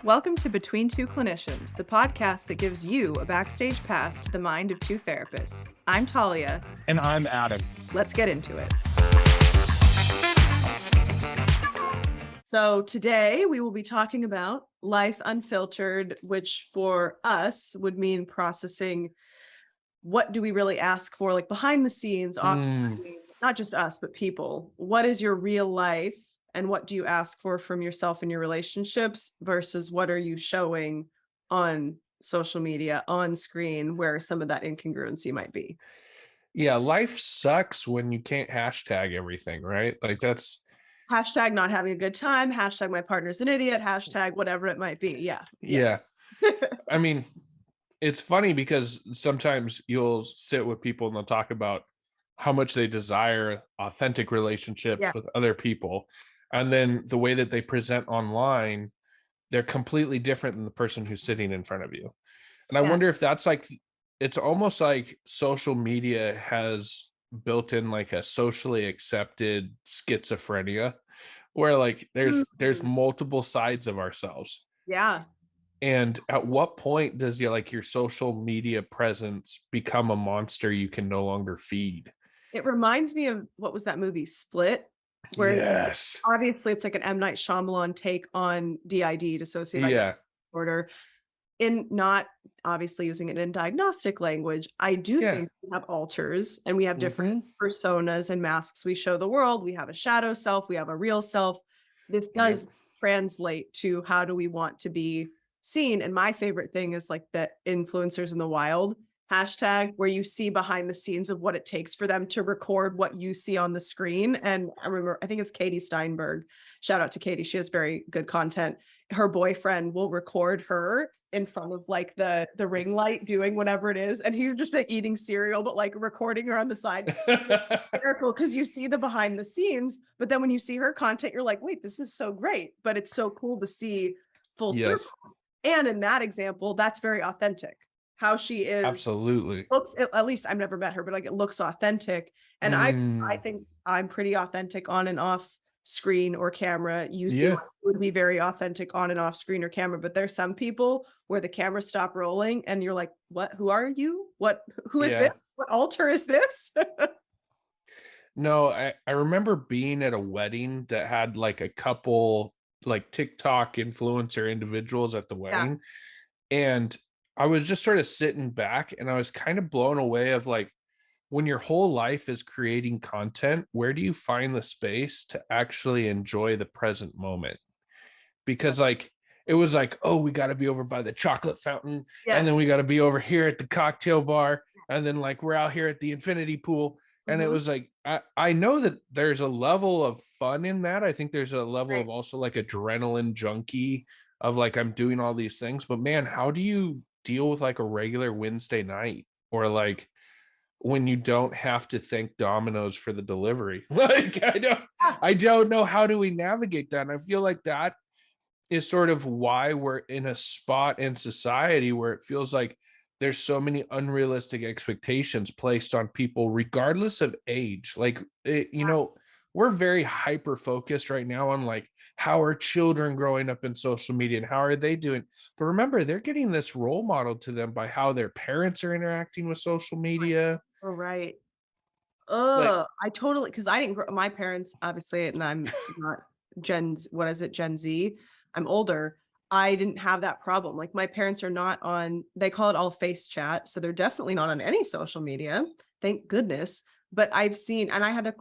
Welcome to Between Two Clinicians, the podcast that gives you a backstage pass to the mind of two therapists. I'm Talia. And I'm Adam. Let's get into it. So today we will be talking about life unfiltered, which for us would mean processing what do we really ask for, like behind the scenes, off screen, not just us, but people. What is your real life? And what do you ask for from yourself and your relationships versus what are you showing on social media, on screen, where some of that incongruency might be? Yeah, life sucks when you can't hashtag everything, right? Like that's Hashtag not having a good time, hashtag my partner's an idiot, hashtag whatever it might be. yeah. I mean, it's funny because sometimes you'll sit with people and they'll talk about how much they desire authentic relationships with other people. And then the way that they present online, they're completely different than the person who's sitting in front of you. And I wonder if that's like, it's almost like social media has built in like a socially accepted schizophrenia where like there's multiple sides of ourselves. Yeah. And at what point does your social media presence become a monster you can no longer feed? It reminds me of, what was that movie, Split? Where Yes. obviously it's like an M. Night Shyamalan take on DID, dissociative identity disorder, in not obviously using it in diagnostic language. I do think we have alters and we have different personas and masks we show the world. We have a shadow self, we have a real self. This does translate to how do we want to be seen. And my favorite thing is like the influencers in the wild hashtag, where you see behind the scenes of what it takes for them to record what you see on the screen. And I remember, I think it's Katie Steinberg. Shout out to Katie. She has very good content. Her boyfriend will record her in front of like the ring light doing whatever it is. And he's just been eating cereal, but like recording her on the side. Hysterical, because you see the behind the scenes, but then when you see her content, you're like, wait, this is so great. But it's so cool to see full circle. And in that example, that's very authentic. How she is absolutely looks, at least I've never met her, but like it looks authentic. And I think I'm pretty authentic on and off screen or camera. You see would be very authentic on and off screen or camera, but there's some people where the camera stop rolling and you're like, what, who are you? Who is this? What altar is this? No, I remember being at a wedding that had like a couple like TikTok influencer individuals at the wedding. And I was just sort of sitting back and I was kind of blown away of like, when your whole life is creating content, where do you find the space to actually enjoy the present moment? Because like, it was like, oh, we got to be over by the chocolate fountain. And then we got to be over here at the cocktail bar. And then like, we're out here at the infinity pool. And it was like, I know that there's a level of fun in that. I think there's a level of also like adrenaline junkie of like, I'm doing all these things, but man, how do you deal with like a regular Wednesday night or like when you don't have to thank Domino's for the delivery? Like, I don't know, how do we navigate that? And I feel like that is sort of why we're in a spot in society where it feels like there's so many unrealistic expectations placed on people, regardless of age. Like, we're very hyper focused right now on like, how are children growing up in social media and how are they doing? But remember, they're getting this role model to them by how their parents are interacting with social media. Oh, right. Like, I totally, because I didn't grow, my parents, obviously, and I'm not Gen Z? I'm older. I didn't have that problem. Like my parents are not on, they call it all face chat. So they're definitely not on any social media. Thank goodness. But I've seen, and I had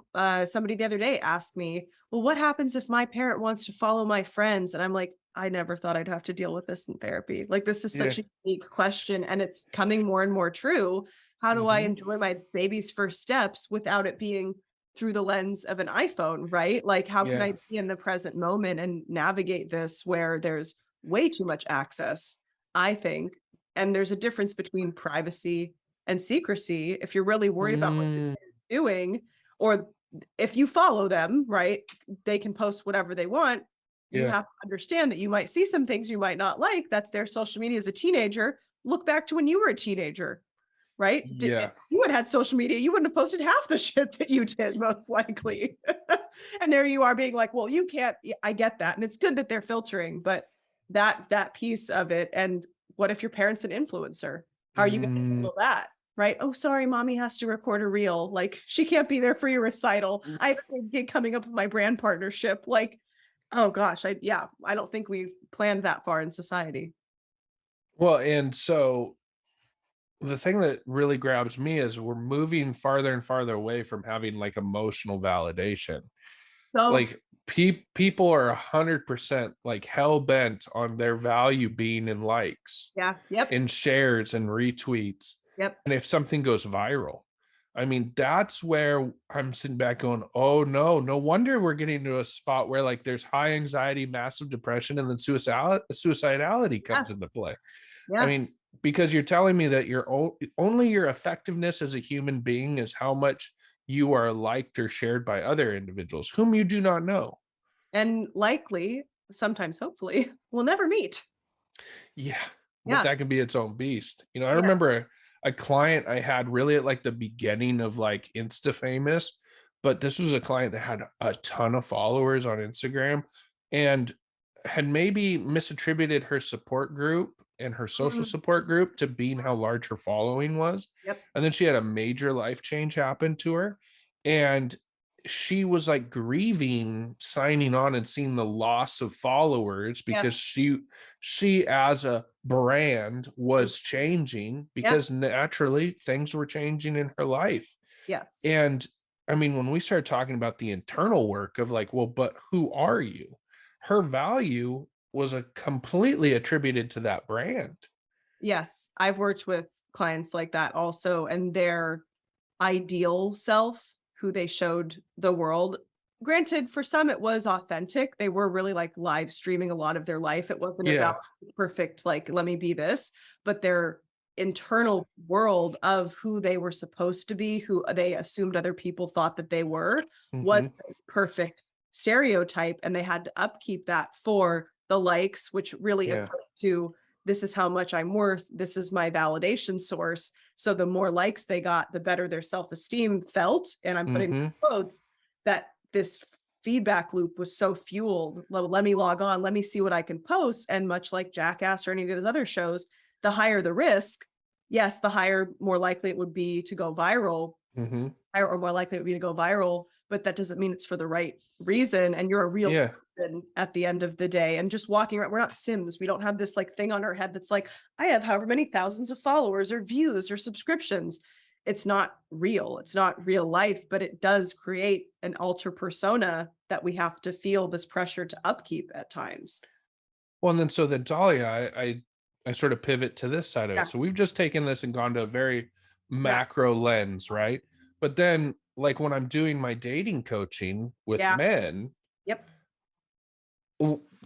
somebody the other day ask me, well, what happens if my parent wants to follow my friends? And I'm like, I never thought I'd have to deal with this in therapy. Like, this is such a unique question and it's coming more and more true. How do I enjoy my baby's first steps without it being through the lens of an iPhone, right? Like, how can I be in the present moment and navigate this where there's way too much access, I think. And there's a difference between privacy and secrecy. If you're really worried about what you're doing, or if you follow them, right, they can post whatever they want. You have to understand that you might see some things you might not like. That's their social media as a teenager. Look back to when you were a teenager, right? If you had social media, you wouldn't have posted half the shit that you did, most likely. And there you are being like, well, you can't. I get that. And it's good that they're filtering, but that piece of it. And what if your parent's an influencer? How are you going to Mm, handle that? Right? Oh, sorry, mommy has to record a reel. Like she can't be there for your recital. I have a big gig coming up with my brand partnership. Like, oh gosh, I don't think we've planned that far in society. well, and so the thing that really grabs me is we're moving farther and farther away from having like emotional validation. So Like people are 100% like hell bent on their value being in likes, yeah, yep, in shares and retweets, yep, and if something goes viral. I mean, that's where I'm sitting back going, oh no, no wonder we're getting to a spot where like there's high anxiety, massive depression, and then suicidality yeah, comes into play. I yeah. mean, because you're telling me that only your effectiveness as a human being is how much you are liked or shared by other individuals whom you do not know. And likely, sometimes hopefully, we'll never meet. Yeah, but Yeah. that can be its own beast. You know, I Yes. remember a client I had really at like the beginning of like Insta famous, but this was a client that had a ton of followers on Instagram and had maybe misattributed her support group and her social Mhm. support group to being how large her following was. Yep. And then she had a major life change happen to her. And she was like grieving signing on and seeing the loss of followers Yeah. because she as a brand Mm. was changing Yeah. because naturally things were changing in her life. Yes. And I mean, when we start talking about the internal work of like, well, but who are you? Her value was a completely attributed to that brand. Yes. I've worked with clients like that also, and their ideal self, who they showed the world. Granted, for some, it was authentic. They were really like live streaming a lot of their life. It wasn't about Yeah. perfect, like, let me be this, but their internal world of who they were supposed to be, who they assumed other people thought that they were, Hmm. was this perfect stereotype. And they had to upkeep that for the likes, which really Yeah. equate to this is how much I'm worth. This is my validation source. So the more likes they got, the better their self-esteem felt. And I'm putting Hmm. quotes that this feedback loop was so fueled. Let me log on, let me see what I can post. And much like Jackass or any of those other shows, the higher the risk, yes, the higher, more likely it would be to go viral, Hmm. higher or more likely it would be to go viral, but that doesn't mean it's for the right reason. And you're a real Yeah. person at the end of the day. And just walking around, we're not Sims. We don't have this like thing on our head that's like, I have however many thousands of followers or views or subscriptions. It's not real. It's not real life, but it does create an alter persona that we have to feel this pressure to upkeep at times. Well, and then so then Talia, I sort of pivot to this side of it. Yeah. So we've just taken this and gone to a very Yeah. macro lens, right? But then like when I'm doing my dating coaching with Yeah. men, Yep.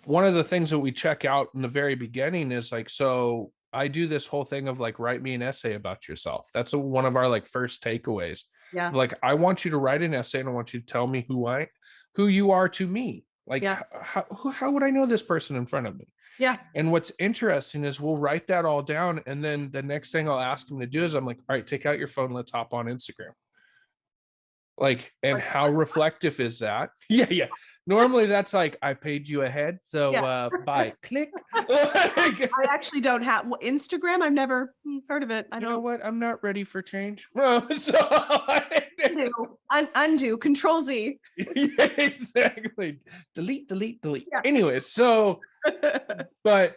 one of the things that we check out in the very beginning is like, so I do this whole thing of like, write me an essay about yourself. That's one of our like first takeaways. Yeah. Like, I want you to write an essay and I want you to tell me who you are to me. Like, Yeah. how would I know this person in front of me? Yeah. And what's interesting is we'll write that all down. And then the next thing I'll ask them to do is I'm like, all right, take out your phone. Let's hop on Instagram. Like, and Like, how reflective is that? Yeah, yeah. Normally that's like, I paid you ahead, so yeah. bye. Click. Like, I actually don't have Instagram. I've never heard of it. I you know don't what? I'm not ready for change. So undo, control Z. yeah, exactly. Delete, delete, delete. Yeah. Anyways, so but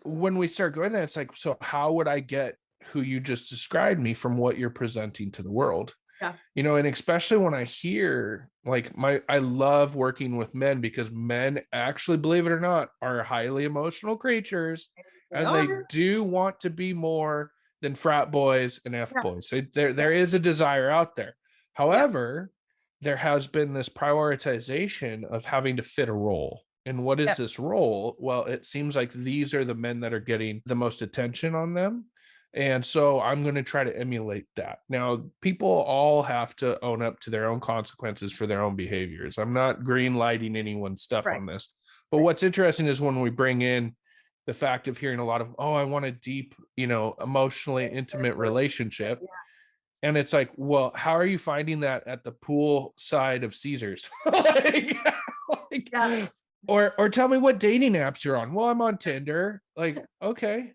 when we start going there, it's like, so how would I get who you just described me from what you're presenting to the world? Yeah. You know, and especially when I hear like I love working with men because men actually, believe it or not, are highly emotional creatures They and they are. do want to be more than frat boys and F Yeah. boys. Yeah. There is a desire out there. Yeah. However, there has been this prioritization of having to fit a role. And what is Yeah. this role? Well, it seems like these are the men that are getting the most attention on them. And so I'm going to try to emulate that. Now, people all have to own up to their own consequences for their own behaviors. I'm not green lighting anyone's stuff Right. on this. But Right. what's interesting is when we bring in the fact of hearing a lot of, oh, I want a deep, emotionally intimate relationship. Yeah. And it's like, well, how are you finding that at the pool side of Caesars? like, Yeah. Or tell me what dating apps you're on. Well, I'm on Tinder. Like, okay,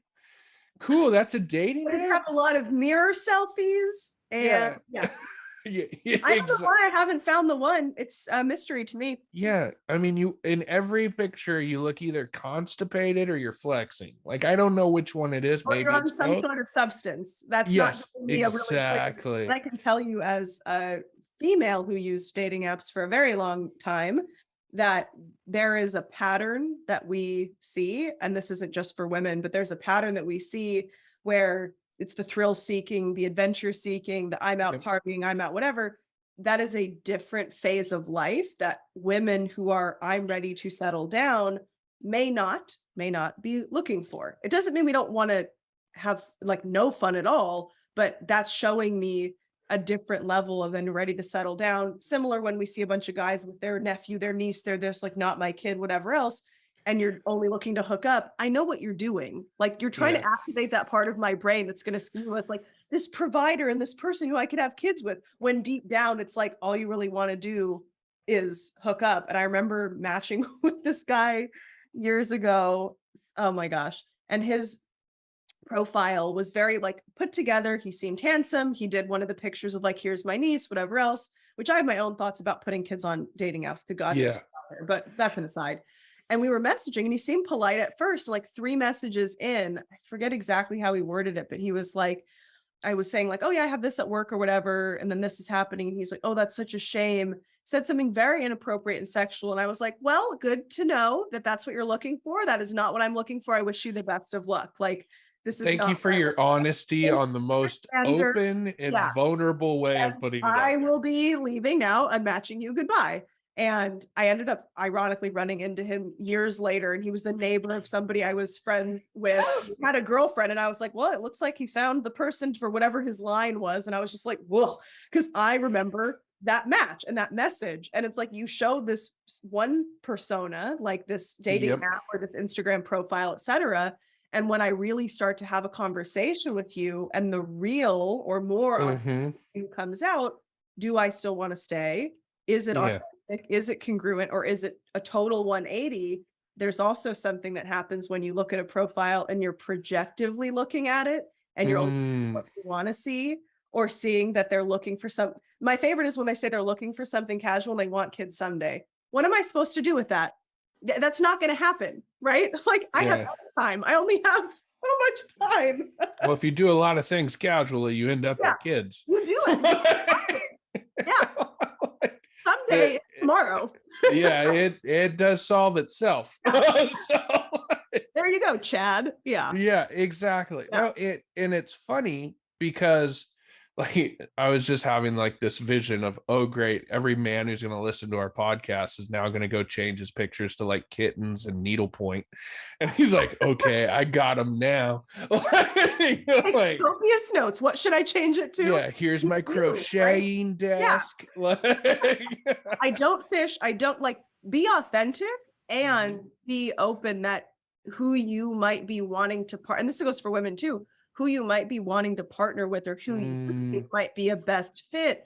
cool. That's a dating I app. have a lot of mirror selfies, and Yeah. Yeah, I don't know why I haven't found the one. It's a mystery to me. yeah. I mean, you in every picture you look either constipated or you're flexing. Like, I don't know which one it is. Or you're Maybe on it's some both. sort of substance. That's not Yes, giving me a really quick. But exactly. I can tell you, as a female who used dating apps for a very long time, that there is a pattern that we see, and this isn't just for women, but there's a pattern that we see where it's the thrill seeking, the adventure seeking, the I'm out Yep. partying, I'm out whatever. That is a different phase of life that women who are I'm ready to settle down may not be looking for. It doesn't mean we don't want to have like no fun at all, but that's showing me a different level of then ready to settle down. Similar when we see a bunch of guys with their nephew, their niece, they're this like not my kid, whatever else, and you're only looking to hook up. I know what you're doing. Like you're trying to activate that part of my brain that's going to see with like this provider and this person who I could have kids with, when deep down it's like all you really want to do is hook up. And I remember matching with this guy years ago. Oh my gosh. And his profile was very like put together. He seemed handsome. He did one of the pictures of like, here's my niece, whatever else, which I have my own thoughts about putting kids on dating apps, to God knows, but that's an aside. And we were messaging and he seemed polite at first, like 3 messages in, I forget exactly how he worded it, but he was like, I was saying like, oh yeah, I have this at work or whatever. And then this is happening. And he's like, oh, that's such a shame. Said something very inappropriate and sexual. And I was like, well, good to know that that's what you're looking for. That is not what I'm looking for. I wish you the best of luck. Like, this is Thank you for your honesty on the most open and vulnerable way of putting it out I there. will be leaving now and matching you goodbye. And I ended up ironically running into him years later, and he was the neighbor of somebody I was friends with. He had a girlfriend, and I was like, well, it looks like he found the person for whatever his line was. And I was just like, whoa, because I remember that match and that message. And it's like you show this one persona, like this dating app or this Instagram profile, etc. And when I really start to have a conversation with you and the real or more on you comes out, do I still want to stay? Is it authentic? Is it congruent? Or is it a total 180? There's also something that happens when you look at a profile and you're projectively looking at it and you're only what you want to see, or seeing that they're looking for some. My favorite is when they say they're looking for something casual and they want kids someday. What am I supposed to do with that? That's not going to happen, right? Like I have time. I only have so much time. Well, if you do a lot of things casually, you end up with kids. You do it. Someday, tomorrow. It does solve itself. There you go, Chad. Yeah, exactly. No, and it's funny because like I was just having like this vision of, oh great, every man who's going to listen to our podcast is now going to go change his pictures to like kittens and needlepoint, and he's like, okay, I got him now. Like copious notes, what should I change it to? Yeah, here's my crocheting desk. I don't fish, I don't like, be authentic and be open that who you might be wanting to and this goes for women too, who you might be wanting to partner with, or who you might be a best fit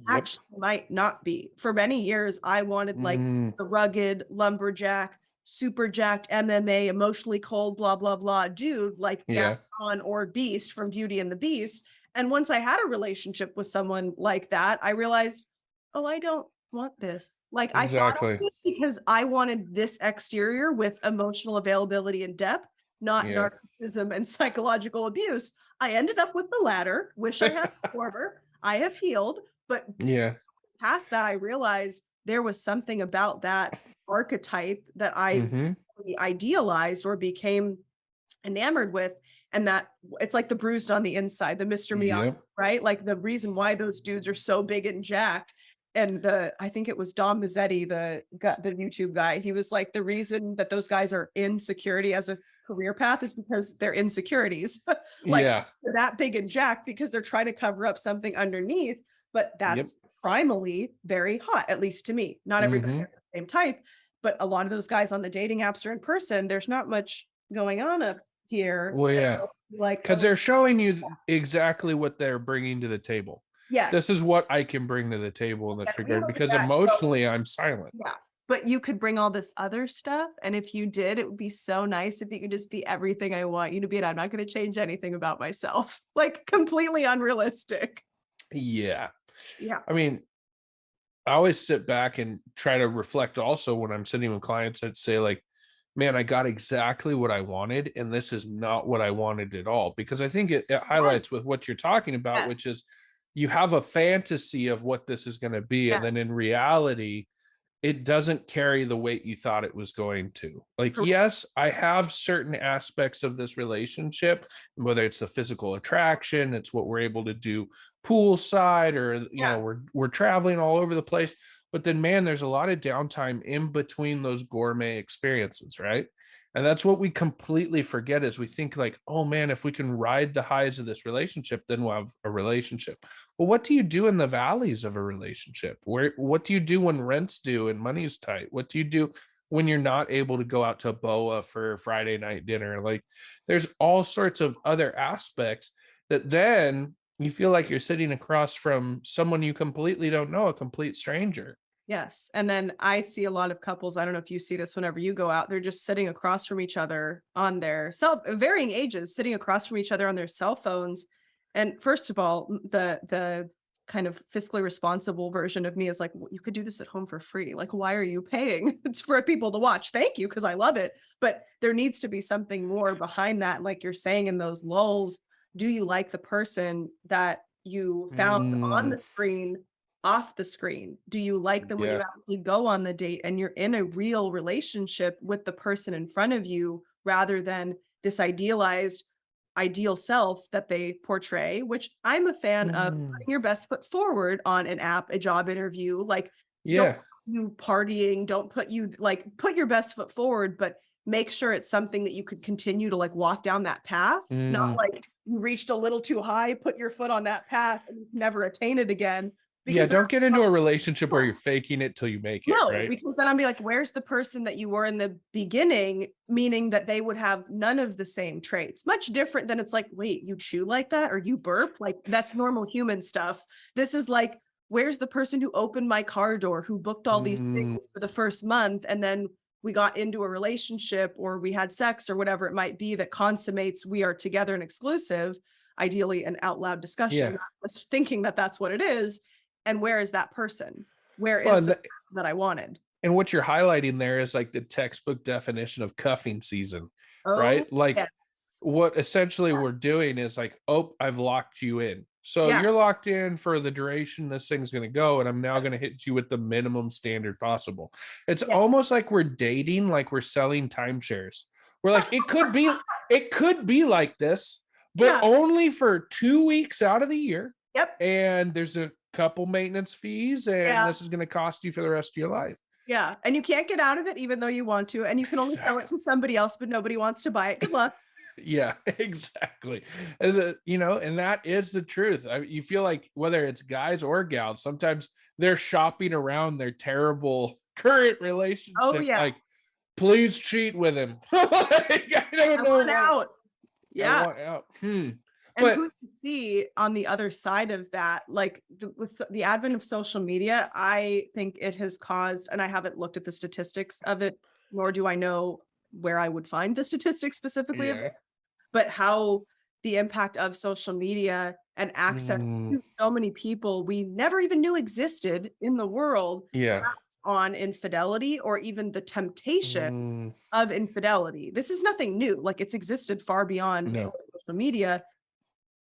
actually might not be. For many years, I wanted like the rugged lumberjack, super jacked MMA, emotionally cold, blah, blah, blah dude, like Gaston or Beast from Beauty and the Beast. And once I had a relationship with someone like that, I realized, oh, I don't want this. Like I thought of it because I wanted this exterior with emotional availability and depth, not narcissism and psychological abuse. I ended up with the latter. Wish I had a former. I have healed, but past that, I realized there was something about that archetype that I idealized or became enamored with, and that it's like the bruised on the inside, the Mr. Miyagi, right? Like the reason why those dudes are so big and jacked. And I think it was Dom Mazzetti, the YouTube guy. He was like, the reason that those guys are in security as a career path is because they're insecurities. Like they're that big and jacked because they're trying to cover up something underneath. But that's primally very hot, at least to me. Not everybody has the same type, but a lot of those guys on the dating apps are in person. There's not much going on up here. Well, like because they're showing you exactly what they're bringing to the table. Yeah, this is what I can bring to the table in this regard, because emotionally I'm silent. Yeah, but you could bring all this other stuff, and if you did, it would be so nice if you could just be everything I want you to be, and I'm not gonna change anything about myself. Like, completely unrealistic. Yeah. Yeah. I mean, I always sit back and try to reflect also when I'm sitting with clients that say like, man, I got exactly what I wanted, and this is not what I wanted at all. Because I think it Yes, highlights with what you're talking about, yes, which is you have a fantasy of what this is going to be, and then yes, in reality, it doesn't carry the weight you thought it was going to. Like, correct. yes, I have certain aspects of this relationship, whether it's the physical attraction, it's what we're able to do poolside, or Yeah, we're traveling all over the place. But then, man, there's a lot of downtime in between those gourmet experiences, right? And that's what we completely forget is we think like, oh man, if we can ride the highs of this relationship, then we'll have a relationship. Well, what do you do in the valleys of a relationship? What do you do when rent's due and money's tight? What do you do when you're not able to go out to BOA for Friday night dinner? Like there's all sorts of other aspects that then you feel like you're sitting across from someone you completely don't know, a complete stranger. yes, and then I see a lot of couples, I don't know if you see this whenever you go out, they're just sitting across from each other on their varying ages, sitting across from each other on their cell phones, and first of all, the kind of fiscally responsible version of me is like, "W you could do this at home for free, like, why are you paying? It's for people to watch. Thank you, because I love it." But there needs to be something more behind that, like you're saying in those lulls. Do you like the person that you found on Mm, the screen off the screen? Do you like them when you yeah. actually go on the date and you're in a real relationship with the person in front of you rather than this idealized ideal self that they portray, which I'm a fan of Mm, putting your best foot forward on an app, a job interview. Like, don't yeah. put you partying, don't put you like put your best foot forward, but make sure it's something that you could continue to like walk down that path, not Mm. like you reached a little too high, put your foot on that path and never attain it again. Yeah, Because then don't get into a relationship where no, you're faking it till you make it, no, right? because then I'll be like, where's the person that you were in the beginning? Meaning that they would have none of the same traits. Much different than it's like, wait, you chew like that or you burp? Like that's normal human stuff. This is like, where's the person who opened my car door, who booked all these Mm, things for the first month, and then we got into a relationship or we had sex or whatever it might be that consummates we are together and exclusive, ideally an out loud discussion, yeah. not just thinking that that's what it is. And where is that person? Where Well, is the that I wanted? and what you're highlighting there is like the textbook definition of cuffing season, Oh, right? Like yes. what essentially we're doing is like, oh, I've locked you in. So Yeah, you're locked in for the duration this thing's going to go, and I'm now going to hit you with the minimum standard possible. It's yeah, almost like we're dating, like we're selling timeshares. We're like, it could be like this, but yeah, only for 2 weeks out of the year. yep, And there's a couple maintenance fees, and yeah, this is going to cost you for the rest of your life. yeah, and you can't get out of it even though you want to, and you can only sell it Exactly. to somebody else, but nobody wants to buy it. Good luck. Yeah, exactly. And and that is the truth. You feel like whether it's guys or gals, sometimes they're shopping around their terrible current Oh, relationships. yeah, Like, please cheat with him. Like, I don't I know want why. out. I Yeah, want out. and But who you see on the other side of that, like, with the advent of social media, I think it has caused and I haven't looked at the statistics of it, nor do I know where I would find the statistics specifically of yeah, but how the impact of social media and access mm, to so many people we never even knew existed in the world yeah, on infidelity or even the temptation mm, of infidelity. This is nothing new. Like it's existed far beyond no, social media.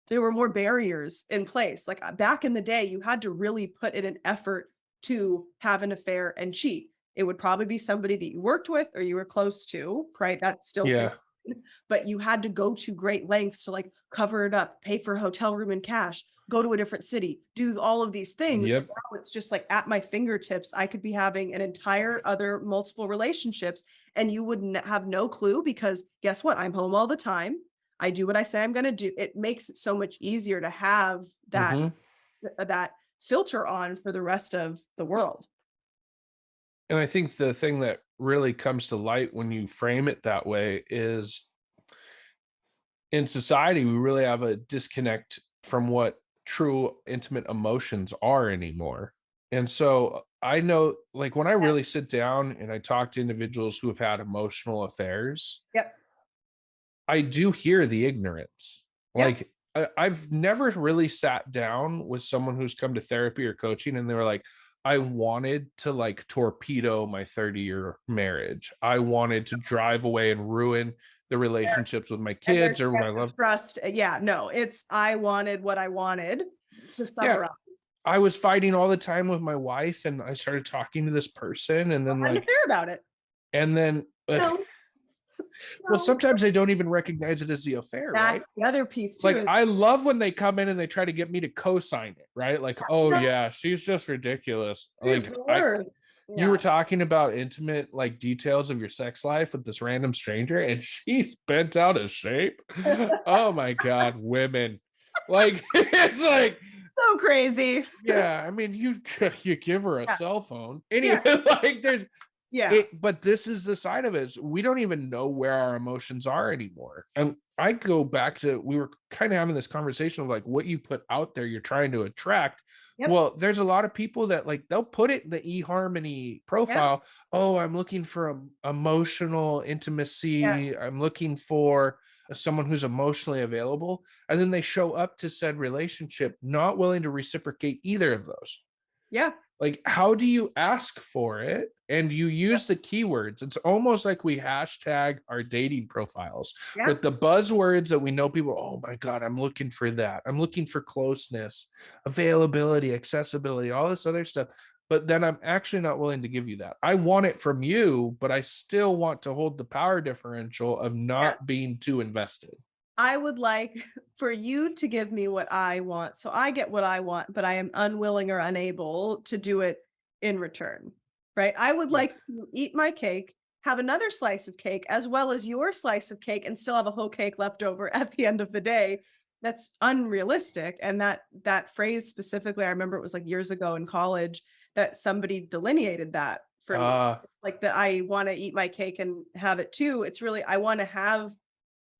There were more barriers in place. Like back in the day, you had to really put in an effort to have an affair and cheat. It would probably be somebody that you worked with or you were close to, right? That still can, yeah, but you had to go to great lengths to like cover it up, pay for a hotel room in cash, go to a different city, do all of these things. And yep, now it's just like at my fingertips. I could be having an entire other multiple relationships and you would have no clue because guess what? I'm home all the time. I do what I say I'm going to do. It makes it so much easier to have hmm. that filter on for the rest of the world. And I think the thing that really comes to light when you frame it that way is in society, we really have a disconnect from what true intimate emotions are anymore. And so I know, like when I really sit down and I talk to individuals who have had emotional affairs, Yep. I do hear the ignorance. Yep. Like I've never really sat down with someone who's come to therapy or coaching and they were like, I wanted to like torpedo my 30-year marriage. I wanted to drive away and ruin the relationships with my And there's kids or my never love. trust. Yeah, no, it's I wanted what I wanted to Yeah. summarize. I was fighting all the time with my wife and I started talking to this person and then I'm like, fair about it. and then No, well, no. sometimes they don't even recognize it as the affair, right? That's the other piece too. Like I love when they come in and they try to get me to co-sign it, right? Like, oh yeah, she's just ridiculous. It's Like the I worst. you Yeah. were talking about intimate like details of your sex life with this random stranger and she's bent out of shape. Oh my god, women. Like it's like So crazy. yeah, I mean you give her a Yeah. cell phone. Anyway, Yeah. like there's Yeah. it, but this is the side of it. Is we don't even know where our emotions are anymore. And I go back to we were kind of having this conversation of like what you put out there, you're trying to attract. Yep. Well, there's a lot of people that like they'll put it in the eHarmony profile. Oh, I'm looking for emotional intimacy. I'm looking for someone who's emotionally available. And then they show up to said relationship not willing to reciprocate either of those. Yeah. Like how do you ask for it and you use the keywords? It's almost like we hashtag our dating profiles with the buzzwords that we know people, oh my god, I'm looking for that, I'm looking for closeness, availability, accessibility, all this other stuff, but then I'm actually not willing to give you that. I want it from you, but I still want to hold the power differential of not being too invested. I would like for you to give me what I want. So I get what I want, but I am unwilling or unable to do it in return. Right. I would like to eat my cake, have another slice of cake, as well as your slice of cake, and still have a whole cake left over at the end of the day. That's unrealistic. And that phrase specifically, I remember it was like years ago in college that somebody delineated that for me. Like that I want to eat my cake and have it too. It's really I want to have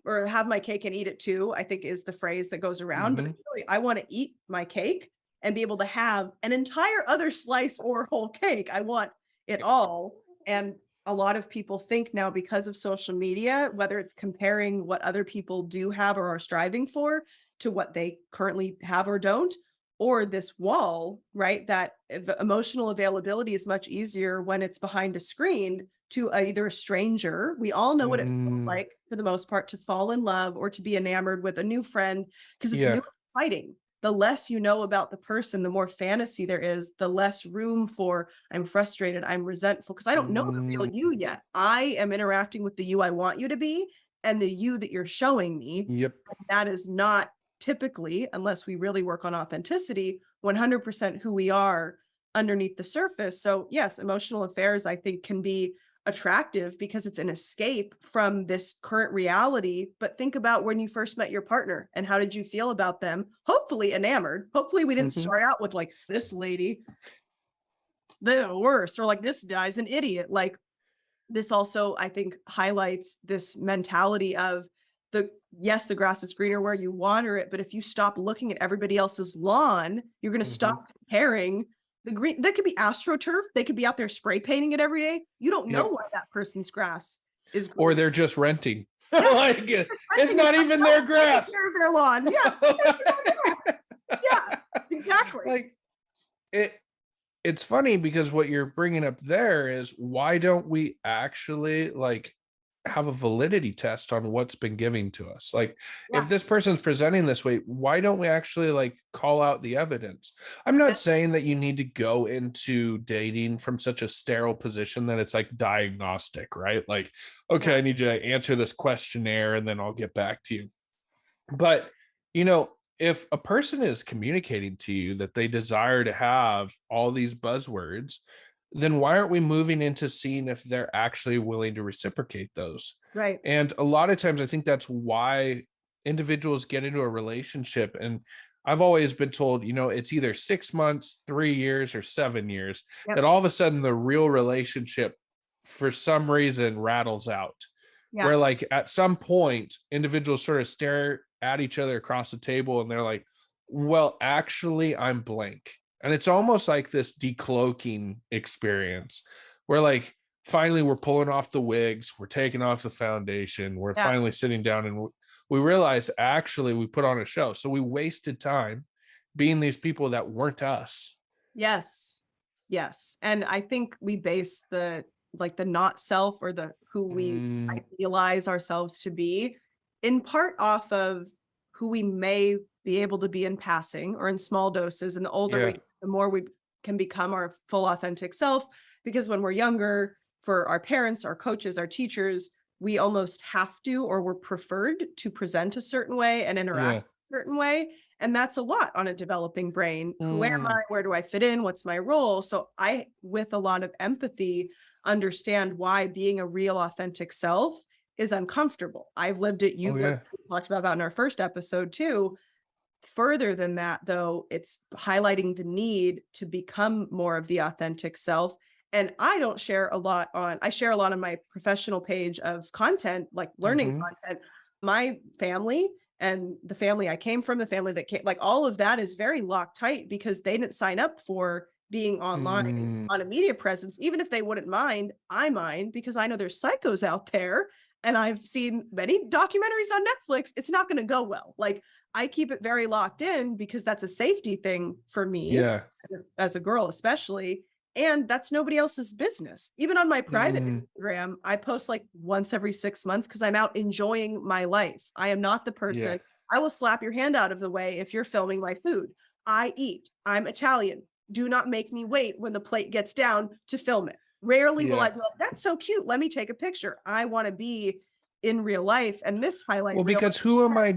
or have my cake and eat it too, I think is the phrase that goes around. But really, I want to eat my cake and be able to have an entire other slice or whole cake. I want it all. And a lot of people think now because of social media, whether it's comparing what other people do have or are striving for to what they currently have or don't, or this wall, right? That the emotional availability is much easier when it's behind a screen to either a stranger. We all know what it feels like for the most part to fall in love or to be enamored with a new friend because it's new and exciting. The less you know about the person, the more fantasy there is, the less room for I'm frustrated, I'm resentful because I don't know the real you yet. I am interacting with the you I want you to be and the you that you're showing me. Yep. That is not typically, unless we really work on authenticity, 100% who we are underneath the surface. So yes, emotional affairs, I think, can be attractive because it's an escape from this current reality. But think about when you first met your partner and how did you feel about them? Hopefully enamored. Hopefully we didn't start out with like this lady, the worst, or like this guy's an idiot. Like this also, I think, highlights this mentality of yes, the grass is greener where you water it, but if you stop looking at everybody else's lawn, you're going to stop comparing the green. That could be AstroTurf. They could be out there spray painting it every day. You don't know why that person's grass is green. Or they're just renting. Like it's not even their grass. Their lawn. Yeah. Yeah, exactly. Like it's funny because what you're bringing up there is why don't we actually like have a validity test on what's been given to us? Like if this person's presenting this way, why don't we actually like call out the evidence? I'm not saying that you need to go into dating from such a sterile position that it's like diagnostic, right? Like, okay, I need you to answer this questionnaire and then I'll get back to you. But, you know, if a person is communicating to you that they desire to have all these buzzwords, then why aren't we moving into seeing if they're actually willing to reciprocate those? Right. And a lot of times I think that's why individuals get into a relationship. And I've always been told, you know, it's either 6 months, 3 years, or 7 years that all of a sudden the real relationship for some reason rattles out. Where like at some point individuals sort of stare at each other across the table and they're like, well, actually I'm blank. And it's almost like this decloaking experience where like finally we're pulling off the wigs, we're taking off the foundation, we're Yeah. finally sitting down, and we realize actually we put on a show. So we wasted time being these people that weren't us. Yes. Yes. And I think we base the not self or the who we idealize ourselves to be in part off of who we may be able to be in passing or in small doses. And the older we, the more we can become our full authentic self. Because when we're younger, for our parents, our coaches, our teachers, we almost have to, or we're preferred to present a certain way and interact a certain way. And that's a lot on a developing brain. Who am I? Where do I fit in? What's my role? So I, with a lot of empathy, understand why being a real authentic self is uncomfortable. I've lived it. You talked about that in our first episode too. Further than that, though, it's highlighting the need to become more of the authentic self. And I don't share a lot I share a lot on my professional page of content, like learning content. My family and the family I came from, the family that came, like all of that is very locked tight because they didn't sign up for being online on a media presence. Even if they wouldn't mind, I mind because I know there's psychos out there and I've seen many documentaries on Netflix. It's not going to go well. Like I keep it very locked in because that's a safety thing for me as a girl, especially. And that's nobody else's business. Even on my private Instagram, I post like once every 6 months because I'm out enjoying my life. I am not the person. I will slap your hand out of the way if you're filming my food. I eat. I'm Italian. Do not make me wait when the plate gets down to film it. Rarely will I be like, that's so cute. Let me take a picture. I want to be in real life. And this highlight. Well, because who am I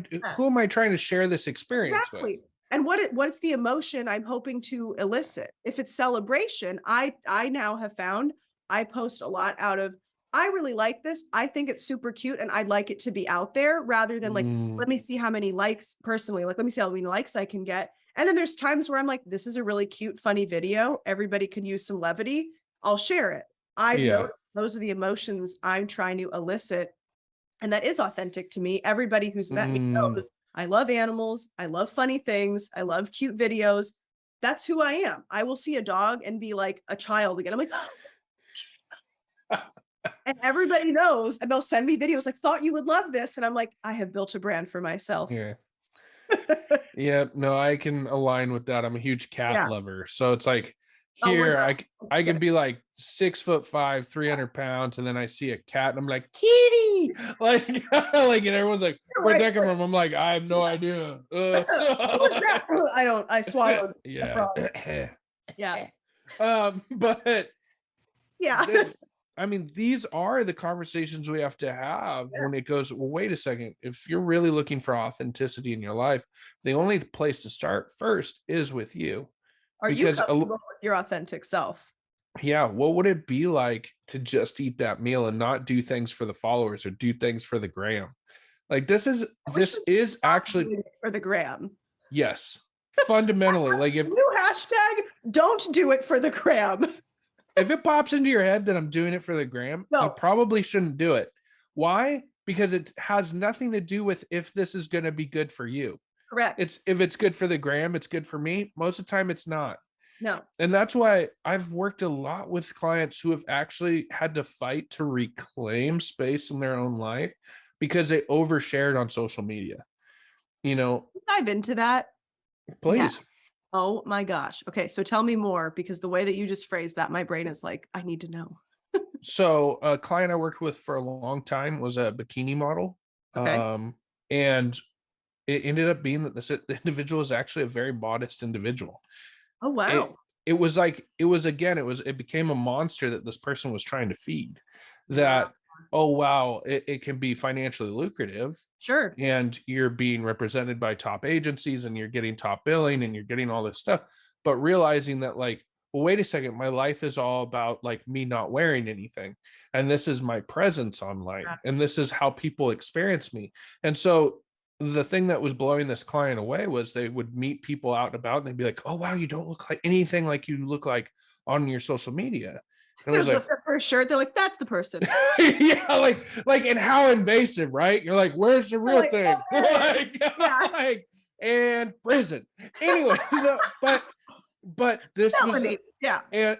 trying to share this experience with? And what's the emotion I'm hoping to elicit? If it's celebration, I now have found I post a lot out of, I really like this. I think it's super cute and I'd like it to be out there rather than like, let me see how many likes personally, like, let me see how many likes I can get. And then there's times where I'm like, this is a really cute, funny video. Everybody can use some levity. I'll share it. I know those are the emotions I'm trying to elicit. And that is authentic to me. Everybody who's met me knows I love animals. I love funny things. I love cute videos. That's who I am. I will see a dog and be like a child again. I'm like, and everybody knows, and they'll send me videos like, thought you would love this. And I'm like, I have built a brand for myself. No, I can align with that. I'm a huge cat lover. So it's like here, I can be like 6'5", 300 pounds, and then I see a cat and I'm like, kitty, like, and everyone's like, where'd that come from? I'm like, I have no idea. I swallowed. But I mean, these are the conversations we have to have when it goes, well, wait a second. If you're really looking for authenticity in your life, the only place to start first is with you. Are you comfortable with your authentic self? Yeah. What would it be like to just eat that meal and not do things for the followers or do things for the gram? Like this is actually for the gram. Yes. Fundamentally, like if new hashtag, don't do it for the gram. If it pops into your head that I'm doing it for the gram, you probably shouldn't do it. Why? Because it has nothing to do with if this is going to be good for you. Correct. If it's good for the gram, it's good for me. Most of the time it's not. No. And that's why I've worked a lot with clients who have actually had to fight to reclaim space in their own life because they overshared on social media. Dive into that. Please. Yeah. Oh my gosh. Okay. So tell me more, because the way that you just phrased that, my brain is like, I need to know. So a client I worked with for a long time was a bikini model. Okay. And it ended up being that this individual is actually a very modest individual. Oh, wow. It became a monster that this person was trying to feed that, oh, wow, it can be financially lucrative. Sure. And you're being represented by top agencies and you're getting top billing and you're getting all this stuff, but realizing that like, well, wait a second, my life is all about like me not wearing anything. And this is my presence online. And this is how people experience me. And so the thing that was blowing this client away was they would meet people out and about and they'd be like, oh, wow, you don't look like anything like you look like on your social media. And I was like, for a shirt, they're like, that's the person. Yeah, like, and how invasive, right? You're like, where's the real thing? And prison. Anyway, but But this was Felony. Yeah.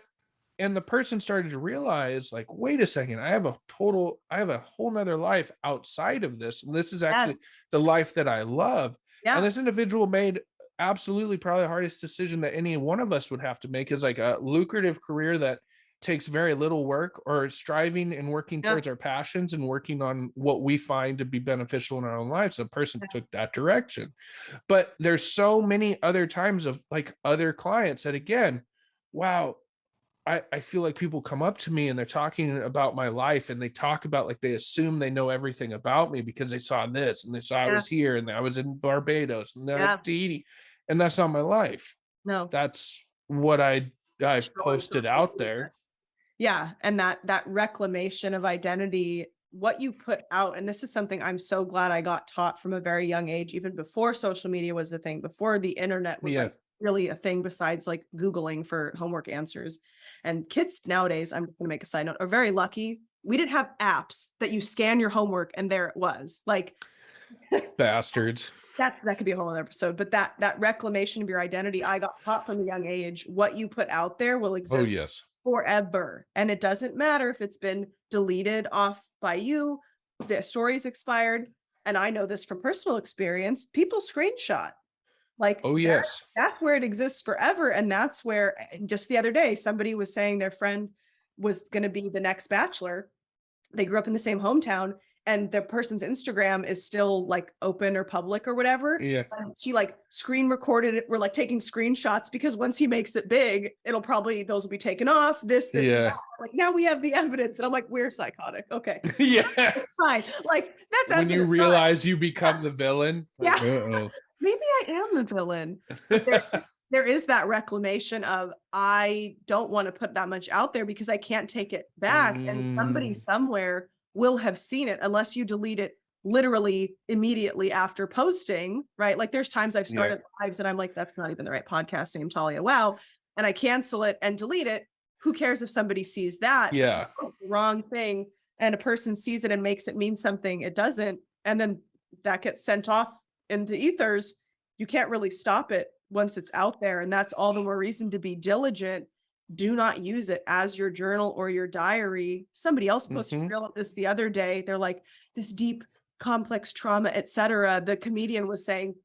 and the person started to realize, like, wait a second, I have a whole nother life outside of this, and this is actually Yes. the life that I love. And Yeah. this individual made absolutely probably the hardest decision that any one of us would have to make, is like a lucrative career that takes very little work, or striving and working Yeah. towards our passions and working on what we find to be beneficial in our own lives. The person took that direction. But there's so many other times of like other clients that, again, wow, I feel like people come up to me and they're talking about my life, and they talk about, like, they assume they know everything about me because they saw this and they saw I Yeah. was here and I was in Barbados and then Yeah. Tahiti, and that's not my life. No. That's what I've Scroll on posted social out media. there. Yeah, and that reclamation of identity, what you put out, and this is something I'm so glad I got taught from a very young age, even before social media was the thing, before the internet was Yeah. like really a thing besides like Googling for homework answers. And kids nowadays, I'm gonna make a side note, are very lucky. We didn't have apps that you scan your homework and there it was. Like Bastards. that could be a whole other episode, but that reclamation of your identity, I got taught from a young age. What you put out there will Oh exist yes. forever. And it doesn't matter if it's been deleted off by you, the story's expired. And I know this from personal experience. People screenshot. Like Oh yes. that's where it exists forever. And that's where just the other day, somebody was saying their friend was going to be the next bachelor. They grew up in the same hometown, and the person's Instagram is still like open or public or whatever. Yeah. And she like screen recorded it. We're like taking screenshots because once he makes it big, it'll probably, those will be taken off. This, and Yeah. that. Like now we have the evidence. And I'm like, we're psychotic. Okay. Yeah. Fine. Like that's When you realize you become the villain. Yeah. Uh-oh. Maybe I am the villain. But there is that reclamation of, I don't want to put that much out there because I can't take it back. And somebody somewhere will have seen it unless you delete it literally immediately after posting, right? Like there's times I've started lives and I'm like, that's not even the right podcast name, Talia. Wow. And I cancel it and delete it. Who cares if somebody sees that? Yeah. Wrong thing. And a person sees it and makes it mean something it doesn't. And then that gets sent off into ethers. You can't really stop it once it's out there. And that's all the more reason to be diligent. Do not use it as your journal or your diary. Somebody else posted a reel of this the other day. They're like, this deep, complex trauma, etc. The comedian was saying,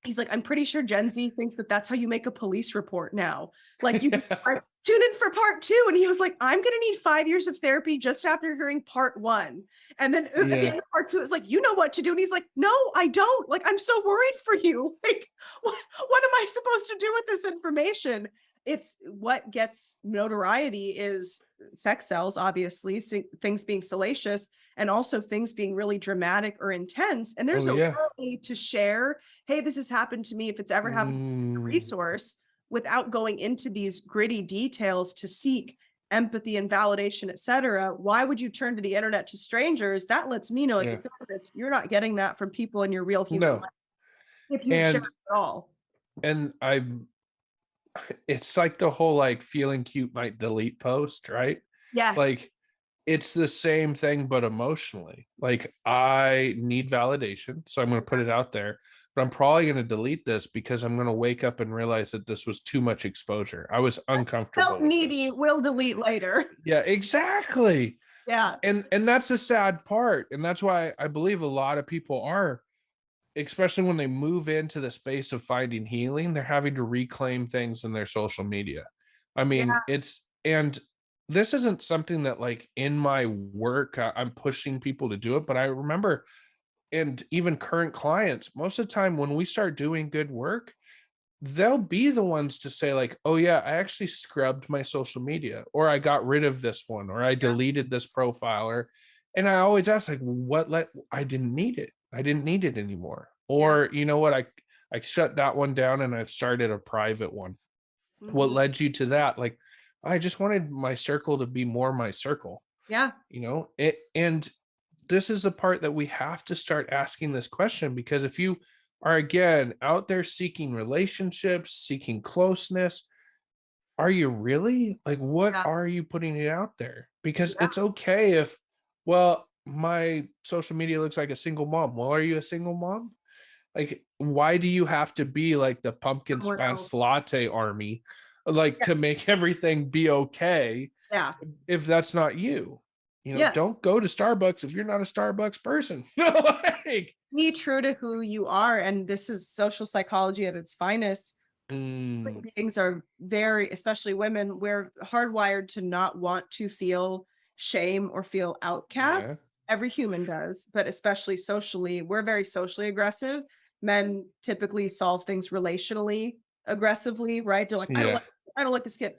he's like, I'm pretty sure Gen Z thinks that that's how you make a police report now. Like you tune in for part 2. And he was like, I'm going to need 5 years of therapy just after hearing part 1. And then at the end of part 2, it's like, you know what to do. And he's like, no, I don't. Like, I'm so worried for you. Like, what am I supposed to do with this information? It's what gets notoriety is sex sells, obviously, things being salacious, and also things being really dramatic or intense. And there's a way to share, hey, this has happened to me, if it's ever happened to a resource, without going into these gritty details to seek empathy and validation, etc. Why would you turn to the internet to strangers? That lets me know as a therapist, you're not getting that from people in your real human life if you share it at all. And it's like the whole like feeling cute might delete post, right? Yeah. Like it's the same thing, but emotionally. Like I need validation, so I'm going to put it out there, but I'm probably going to delete this because I'm going to wake up and realize that this was too much exposure. I was uncomfortable. Felt needy, will delete later. Yeah, exactly. Yeah. And that's the sad part. And that's why I believe a lot of people are, especially when they move into the space of finding healing, they're having to reclaim things in their social media. I mean, and this isn't something that like in my work, I'm pushing people to do it, but I remember, and even current clients, most of the time when we start doing good work, they'll be the ones to say like, oh yeah, I actually scrubbed my social media, or I got rid of this one, or I deleted this profile, and I always ask like, I didn't need it. I didn't need it anymore. Or you know what, I shut that one down and I've started a private one. What led you to that? Like, I just wanted my circle to be more my circle. Yeah. You know, and this is the part that we have to start asking this question, because if you are again out there seeking relationships, seeking closeness, are you really? Like, what are you putting it out there? Because it's okay if, well, my social media looks like a single mom. Well, are you a single mom? Like, why do you have to be like the pumpkin spice latte army like Yeah. to make everything be okay Yeah. if that's not you. Yes. Don't go to Starbucks if you're not a Starbucks person. Like, Be true to who you are. And this is social psychology at its finest. mm, Beings are very, especially women, we're hardwired to not want to feel shame or feel outcast. yeah, Every human does, but especially socially, we're very socially aggressive. Men typically solve things relationally aggressively, right? They're like, yeah, I don't like this kid.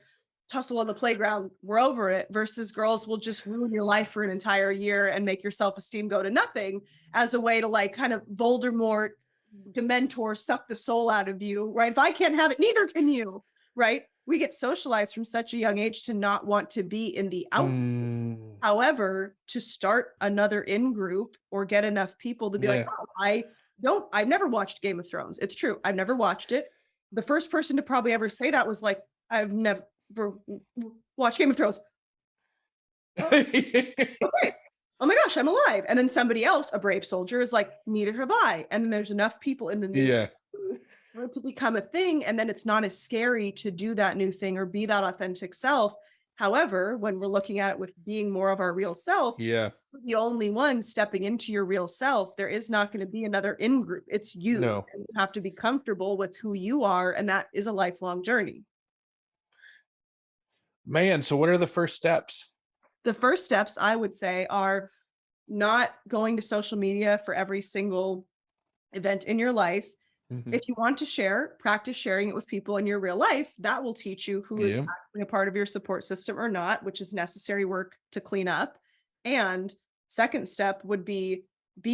Tussle on the playground, we're over it. Versus girls will just ruin your life for an entire year and make your self-esteem go to nothing as a way to like kind of Voldemort Dementor suck the soul out of you, right? If I can't have it, neither can you, right? We get socialized from such a young age to not want to be in the out. mm, However, to start another in group or get enough people to be like, yeah. oh, I've never watched Game of Thrones. It's true. I've never watched it. The first person to probably ever say that was like, I've never watched Game of Thrones. Oh, okay. Oh my gosh, I'm alive. And then somebody else, a brave soldier, is like, neither have I. And then there's enough people in the new Yeah, for it to become a thing. And then it's not as scary to do that new thing or be that authentic self. However, when we're looking at it with being more of our real self, yeah, the only one stepping into your real self, there is not going to be another in group. It's you. no, And you have to be comfortable with who you are. And that is a lifelong journey. man. So, what are the first steps? The first steps I would say are not going to social media for every single event in your life. Mhm. If you want to share, practice sharing it with people in your real life. That will teach you who is Yeah, actually a part of your support system or not, which is necessary work to clean up. And second step would be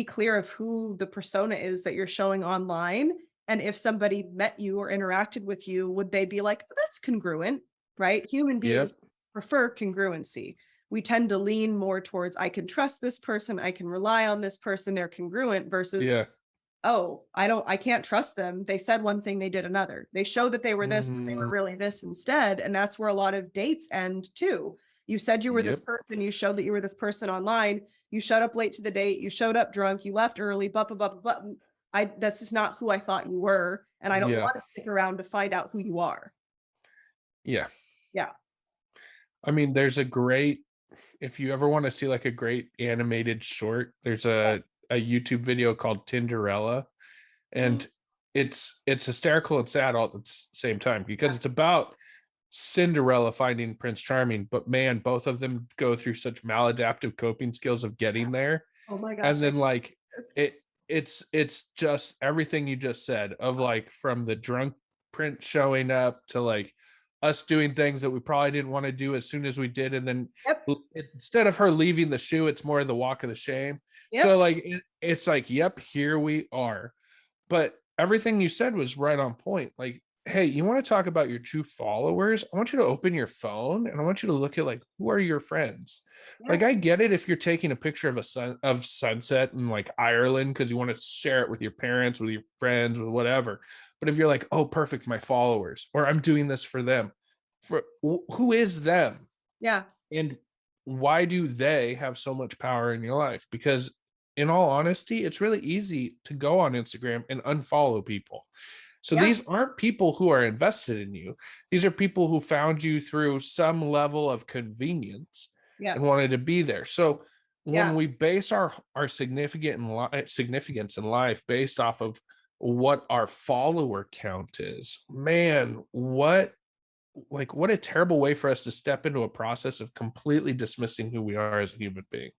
clear of who the persona is that you're showing online. And if somebody met you or interacted with you, would they be like, "Oh, that's congruent," right? Human beings yep, prefer congruency. We tend to lean more towards, I can trust this person, I can rely on this person, they're congruent versus, yeah. oh, I can't trust them. They said one thing, they did another. They showed that they were this, but they were Mm, really this instead. And that's where a lot of dates end too. You said you were this yep, person, you showed that you were this person online, you showed up late to the date, you showed up drunk, you left early, blah, blah, blah, blah, blah. That's just not who I thought you were. And I don't yeah, want to stick around to find out who you are. yeah. Yeah. I mean, there's a great if you ever want to see like a great animated short, there's a YouTube video called Tinderella, and it's hysterical and sad all at the same time because it's about Cinderella finding Prince Charming, but man, both of them go through such maladaptive coping skills of getting there. Oh my And gosh. then like It's it's just everything you just said of like from the drunk Prince showing up to like us doing things that we probably didn't want to do as soon as we did, and then Yep. instead of her leaving the shoe, it's more the walk of the shame. So Yep. like it's like, yep, here we are. But everything you said was right on point. Like, hey, you want to talk about your true followers? I want you to open your phone and I want you to look at like who are your friends. Yeah. Like, I get it if you're taking a picture of a sunset in like Ireland because you want to share it with your parents, with your friends, with whatever. But if you're like, oh, perfect, my followers, or I'm doing this for them, for who is them, Yeah. and why do they have so much power in your life? Because in all honesty, it's really easy to go on Instagram and unfollow people. So Yeah. these aren't people who are invested in you. These are people who found you through some level of convenience and Yes. wanted to be there. So when Yeah. we base our significance in life based off of what our follower count is, man, what a terrible way for us to step into a process of completely dismissing who we are as a human being.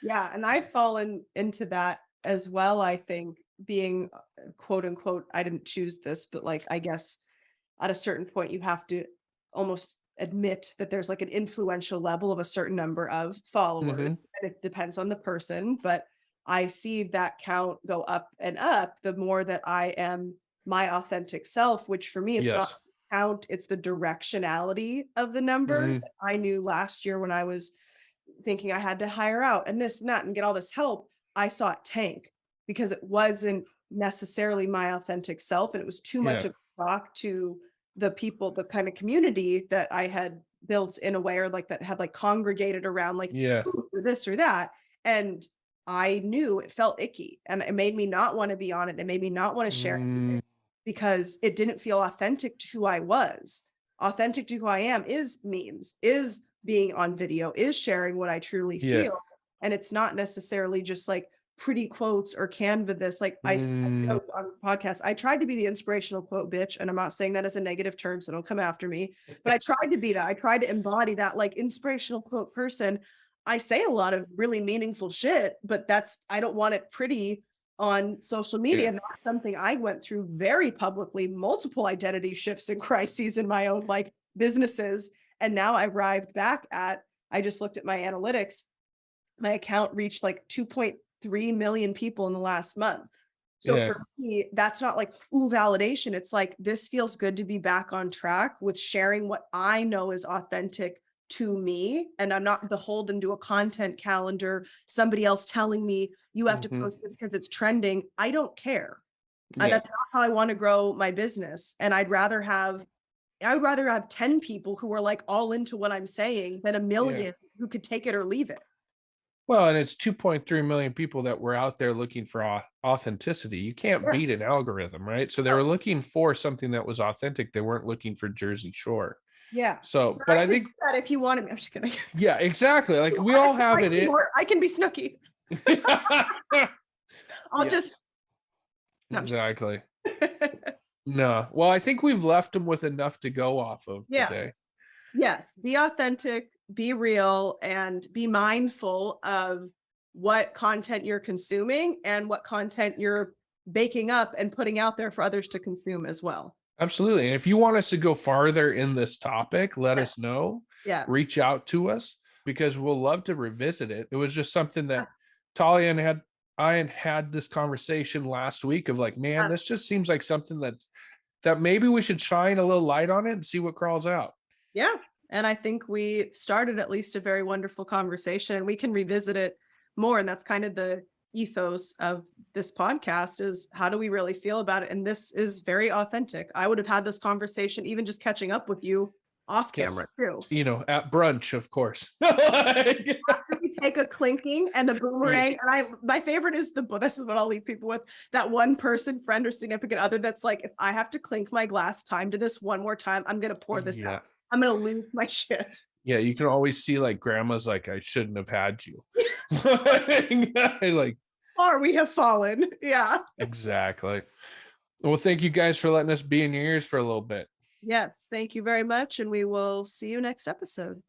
Yeah, and I've fallen into that as well, I think, being, quote unquote, I didn't choose this, but like, I guess at a certain point, you have to almost admit that there's like an influential level of a certain number of followers. Hmm. And it depends on the person, but I see that count go up and up the more that I am my authentic self, which for me, it's not Yes. count, it's the directionality of the number. Hmm. I knew last year when I was thinking I had to hire out and this and that and get all this help, I saw it tank because it wasn't necessarily my authentic self. And it was too much Yeah. of a shock to the people, the kind of community that I had built in a way or like that had like congregated around like Yeah. or this or that. And I knew it felt icky and it made me not want to be on it. It made me not want to share Mm, because it didn't feel authentic to who I was. authentic to who I am is memes, is being on video, is sharing what I truly Yeah. feel. And it's not necessarily just like pretty quotes or Canva this. Like I Mm, joke on the podcast, I tried to be the inspirational quote bitch, and I'm not saying that as a negative term, so don't come after me. But I tried to be that. I tried to embody that like inspirational quote person. I say a lot of really meaningful shit, but I don't want it pretty on social media. yeah. And that's something I went through very publicly, multiple identity shifts and crises in my own like businesses. And now I arrived back at, I just looked at my analytics. My account reached like 2.3 million people in the last month. So Yeah. for me, that's not like, ooh, validation. It's like, this feels good to be back on track with sharing what I know is authentic to me. And I'm not beholden to a content calendar, somebody else telling me you have to Mhm. post this because it's trending. I don't care. Yeah. That's not how I want to grow my business. And I would rather have 10 people who are like all into what I'm saying than a Yeah. million who could take it or leave it. Well, and it's 2.3 million people that were out there looking for authenticity. You can't Yeah. beat an algorithm, right? So they No, were looking for something that was authentic. They weren't looking for Jersey Shore. yeah. So, But but I I could think, do that if you wanted me. I'm just kidding. yeah, exactly. Like we I all can have like it. I can be Snooki. I'll just Yes, no, I'm just exactly. kidding. No. Well, I think we've left them with enough to go off of today. Yes. Yes. Be authentic, be real, and be mindful of what content you're consuming and what content you're baking up and putting out there for others to consume as well. Absolutely. And if you want us to go farther in this topic, let Yeah. us know. Yes. Reach out to us because we'll love to revisit it. It was just something that Talia and I had this conversation last week of like, man, this just seems like something that maybe we should shine a little light on it and see what crawls out. Yeah. And I think we started at least a very wonderful conversation, and we can revisit it more. And that's kind of the ethos of this podcast is how do we really feel about it? And this is very authentic. I would have had this conversation even just catching up with you off Yes. camera too. At brunch, of course. Like, We take a clinking and the boomerang. And my favorite is this is what I'll leave people with, that one person, friend or significant other that's like, if I have to clink my glass time to this one more time, I'm gonna pour this yeah. out. I'm gonna lose my shit. Yeah. You can always see like grandma's like, I shouldn't have had you. Like, Or we have fallen. Yeah. exactly. Well, thank you guys for letting us be in your ears for a little bit. Yes. Thank you very much. And we will see you next episode.